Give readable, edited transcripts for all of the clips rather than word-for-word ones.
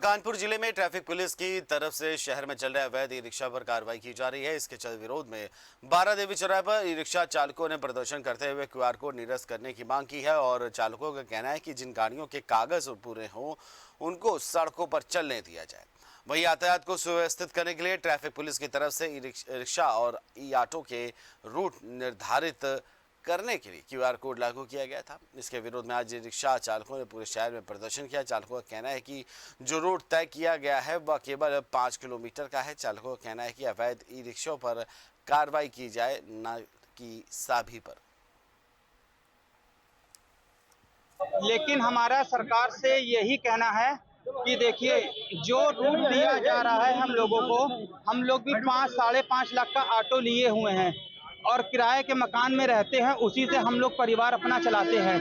कानपुर जिले में traffic police की तरफ से शहर में चल रहे अवैध ई रिक्शा पर कार्रवाई की जा रही है। इसके चल विरोध में बारा देवी चौराहे पर ई रिक्शा चालकों ने प्रदर्शन करते हुए QR कोड निरस्त करने की मांग की है और चालकों का कहना है कि जिन गाड़ियों के कागज पूरे हों उनको सड़कों पर चलने दिया जाए। वहीं यातायात को सुव्यवस्थित करने के लिए ट्रैफिक पुलिस की तरफ से ई रिक्शा और ई ऑटो के रूट निर्धारित करने के लिए QR कोड लागू किया गया था। इसके विरोध में आज रिक्शा चालकों ने पूरे शहर में प्रदर्शन किया। चालकों का कहना है कि जो रूट तय किया गया है वह केवल 5 किलोमीटर का है। चालकों का कहना है कि अवैध ई रिक्शों पर कार्रवाई की जाए, न कि सभी पर। लेकिन हमारा सरकार से यही कहना है कि देखिए, जो रूट दिया जा रहा है हम लोगों को, हम लोग भी 5-5.5 लाख का ऑटो लिए हुए हैं और किराए के मकान में रहते हैं, उसी से हम लोग परिवार अपना चलाते हैं।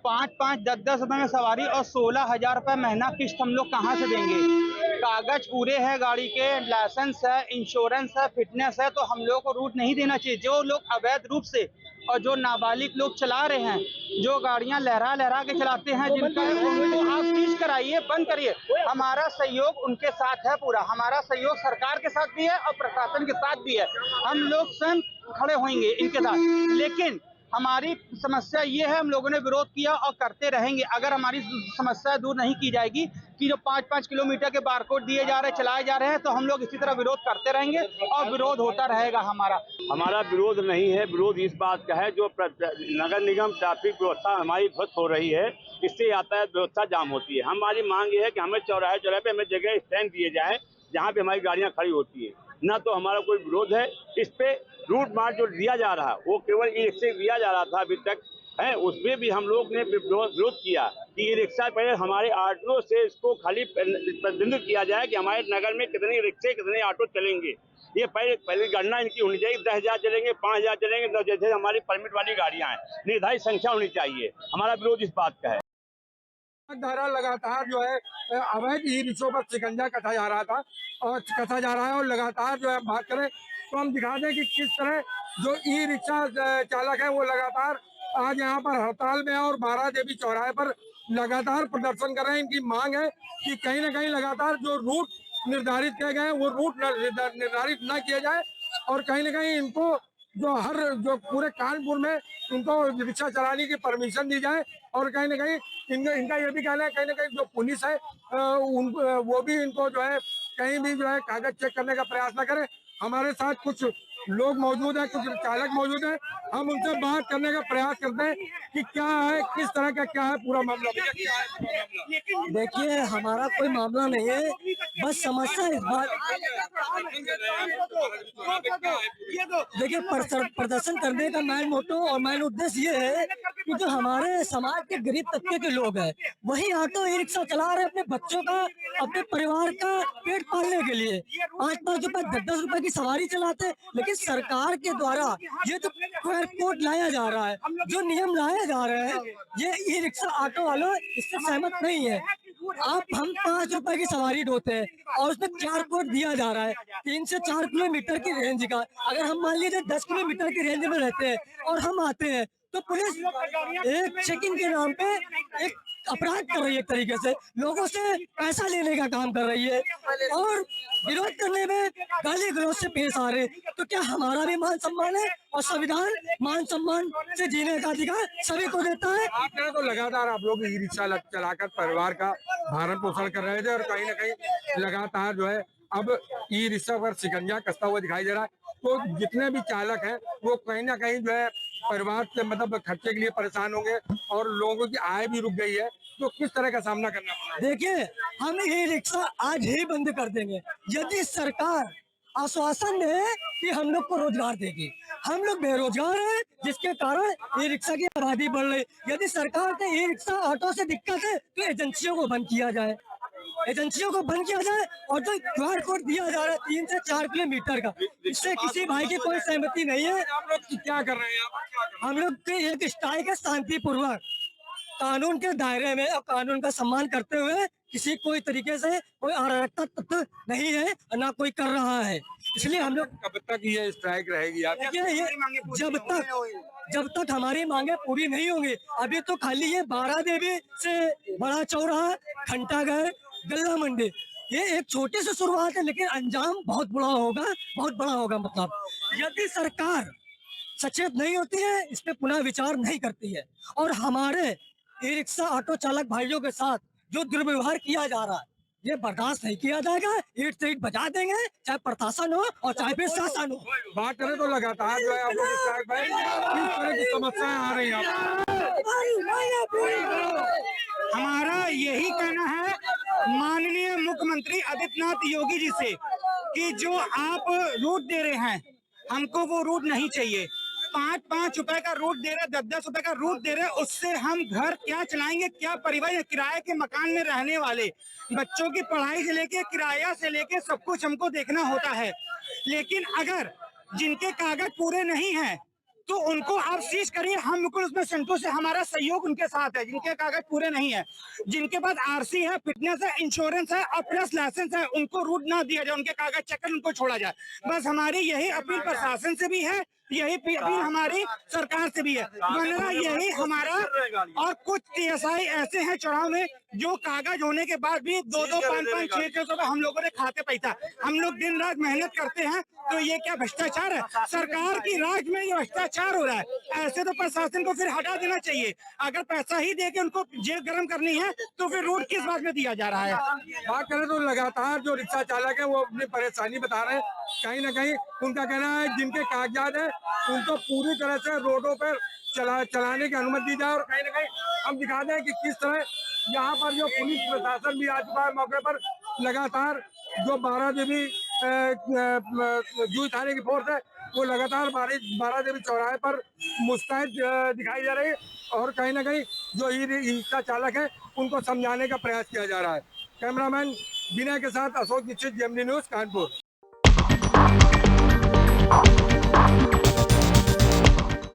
5-5, 10-10 रुपए में सवारी और 16,000 रुपए महीना किस्त हम लोग कहाँ से देंगे? कागज पूरे हैं गाड़ी के, लाइसेंस है, इंश्योरेंस है, फिटनेस है, तो हम लोग को रूट नहीं देना चाहिए। जो लोग अवैध रूप से और जो नाबालिग लोग चला रहे हैं, जो गाड़ियां लहरा लहरा के चलाते हैं, जिनका उनको आप सीज कराइए, बंद करिए। हमारा सहयोग उनके साथ है पूरा, हमारा सहयोग सरकार के साथ भी है और प्रशासन के साथ भी है। हम लोग स्वयं खड़े होंगे इनके साथ, लेकिन हमारी समस्या ये है, हम लोगों ने विरोध किया और करते रहेंगे। अगर हमारी समस्या दूर नहीं की जाएगी कि जो 5-5 किलोमीटर के बारकोड दिए जा रहे हैं, चलाए जा रहे हैं, तो हम लोग इसी तरह विरोध करते रहेंगे और विरोध होता रहेगा। हमारा विरोध नहीं है, विरोध इस बात का है जो नगर निगम ट्रैफिक व्यवस्था हमारी ध्वस्त हो रही है, इससे यातायात व्यवस्था जाम होती है। हमारी मांग ये है कि हमें चौराहे पे हमें जगह स्टैंड दिए जाए जहाँ पे हमारी गाड़ियाँ खड़ी होती है। न तो हमारा कोई विरोध है, इस पे रूट मार्च जो दिया जा रहा है वो केवल ई रिक्शा दिया जा रहा था अभी तक है, उसमें भी हम लोग ने विरोध किया कि ई रिक्शा पहले हमारे ऑटो से इसको खाली प्रतिबंधित किया जाए कि हमारे नगर में कितने रिक्शे कितने ऑटो चलेंगे। ये पहले गणना इनकी होनी चाहिए, 10,000 चलेंगे, 5,000 चलेंगे, जैसे हमारी परमिट वाली गाड़ियां हैं, निर्धारित संख्या होनी चाहिए। हमारा विरोध इस बात का है। धारा लगातार जो है अवैध ई रिक्शों पर शिकंजा कसा जा रहा था और कसा जा रहा है और लगातार जो है बात करें तो हम दिखा दें कि किस तरह जो ई रिक्शा चालक है वो लगातार आज यहाँ पर हड़ताल में है और बारा देवी चौराहे पर लगातार प्रदर्शन कर रहे हैं। इनकी मांग है कि कहीं ना कहीं लगातार जो रूट निर्धारित किए गए हैं वो रूट निर्धारित न किया जाए और कहीं ना कहीं इनको जो पूरे कानपुर में इनको रिक्शा चलाने की परमिशन दी जाए और कहीं ना कहीं इनका ये भी कहना है कहीं ना कहीं जो पुलिस है वो भी इनको जो है कहीं भी जो है कागज चेक करने का प्रयास न करे। हमारे साथ कुछ लोग मौजूद हैं, कुछ चालक मौजूद हैं, हम उनसे बात करने का प्रयास करते हैं कि क्या है, किस तरह का क्या है पूरा मामला। देखिए, हमारा कोई मामला नहीं है, बस समस्या इस बात, देखिए प्रदर्शन करने का मेन मोटो और मेन उद्देश्य ये है कि जो हमारे समाज के गरीब तबके के लोग हैं वही ऑटो ई रिक्शा चला रहे हैं अपने बच्चों का, अपने परिवार का पेट पालने के लिए। 5-5 रुपए 10-10 रुपए की सवारी चलाते हैं, लेकिन सरकार के द्वारा ये जो QR कोड लाया जा रहा है, जो नियम लाए जा रहे हैं, ये ई रिक्शा ऑटो वालों इससे सहमत नहीं है। हम 5 रुपए की सवारी ढोते हैं और उसमें QR कोड दिया जा रहा है 3 से 4 किलोमीटर की रेंज का। अगर हम मान लीजिए 10 किलोमीटर की रेंज में रहते हैं और हम आते हैं तो पुलिस एक चेकिंग के नाम पे एक अपराध कर रही है, एक तरीके से लोगों से पैसा लेने का काम कर रही है और विरोध करने में गाली गलौज से पेश आ रहे। तो क्या हमारा भी मान सम्मान है और संविधान मान सम्मान से जीने का अधिकार सभी को देता है। आपने तो लगातार आप लोग ई रिक्शा चलाकर परिवार का भरण पोषण कर रहे थे और कहीं ना कहीं लगातार जो है अब ई रिक्शा पर शिकंजा कसता हुआ दिखाई दे रहा है। तो जितने भी चालक हैं वो कहीं ना कहीं जो है परिवार से मतलब खर्चे के लिए परेशान होंगे और लोगों की आय भी रुक गई है, तो किस तरह का सामना करना पड़ा। देखिए, हम ये रिक्शा आज ही बंद कर देंगे यदि सरकार आश्वासन दे कि हम लोग को रोजगार देगी। हम लोग बेरोजगार हैं जिसके कारण ई रिक्शा की आबादी बढ़ रही। यदि सरकार के ई रिक्शा ऑटो से दिक्कत है तो एजेंसियों को बंद किया जाए, एजेंसियों को बंद किया जाए और जो QR कोड दिया जा रहा है 3 से 4 किलोमीटर का, इससे किसी भाई की कोई सहमति नहीं है। आप लोग क्या कर रहे हैं? हम लोग एक स्ट्राइक है शांतिपूर्वक, कानून के दायरे में और कानून का सम्मान करते हुए, किसी कोई तरीके से कोई अराजकता तत्व नहीं है ना कोई कर रहा है, इसलिए हम लोग। कब तक ये स्ट्राइक रहेगी? आप ये जब तक हमारी मांगे पूरी नहीं होंगी। अभी तो खाली ये बारा देवी से बड़ा चौराहा, घंटाघर गल्ला मंडी। ये एक छोटी सी शुरुआत है, लेकिन अंजाम बहुत बड़ा होगा, बहुत बड़ा होगा। मतलब यदि सरकार सचेत नहीं होती है, इस पे पुनः विचार नहीं करती है, और हमारे ई रिक्शा ऑटो चालक भाइयों के साथ जो दुर्व्यवहार किया जा रहा है, ये बर्दाश्त नहीं किया जाएगा। ईट से ईट बजा देंगे, चाहे प्रशासन हो और चाहे फिर शासन हो। बात करें तो लगातार जो है आप लोग स्ट्राइक में किस तरह की समस्याएं आ रही हैं हमारा यही कहना है माननीय मुख्यमंत्री आदित्यनाथ योगी जी से कि जो आप रूट दे रहे हैं, हमको वो रूट नहीं चाहिए। 5-5 रुपए का रूट दे रहे, 10-10 रुपए का रूट दे रहे, उससे हम घर क्या चलाएंगे, क्या परिवार, किराए के मकान में रहने वाले बच्चों की पढ़ाई से लेके किराया से लेके सब कुछ हमको देखना होता है। लेकिन अगर जिनके कागज पूरे नहीं हैं तो उनको आप सीज करिए, हम बिल्कुल उसमें संतुष्ट है, हमारा सहयोग उनके साथ है। जिनके कागज पूरे नहीं है, जिनके पास आरसी है, फिटनेस है, इंश्योरेंस है और प्लस लाइसेंस है, उनको रूट ना दिया जाए, उनके कागज चेक कर उनको छोड़ा जाए। बस हमारी यही अपील प्रशासन से भी है, यही अपील हमारी सरकार से भी है। वरना यही हमारा, और कुछ TSI ऐसे हैं चुनाव में जो कागज होने के बाद भी 2-2, 5-5, 6-6 रुपए हम लोगों ने खाते पैसा। हम लोग दिन रात मेहनत करते हैं, तो ये क्या भ्रष्टाचार है? सरकार की राज में ये भ्रष्टाचार हो रहा है। ऐसे तो प्रशासन को फिर हटा देना चाहिए। अगर पैसा ही दे के उनको जेब गर्म करनी है तो फिर रूट किस बात में दिया जा रहा है? बात करें तो लगातार जो रिक्शा चालक है वो अपनी परेशानी बता रहे हैं। कहीं ना कहीं उनका कहना है जिनके कागजात है उनको पूरी तरह से रोडों पर चलाने की अनुमति दी जाए। और कहीं ना कहीं हम दिखा दें कि किस तरह यहाँ पर जो पुलिस प्रशासन भी आ चुका है मौके पर। लगातार जो बारादेवी जूही थाने की फोर्स है वो लगातार बारादेवी चौराहे पर मुस्तैद दिखाई दे रही है, और कहीं ना कहीं जो ई रिक्शा चालक है उनको समझाने का प्रयास किया जा रहा है। कैमरामैन विनय के साथ अशोक दीक्षित, जेएमडी न्यूज, कानपुर।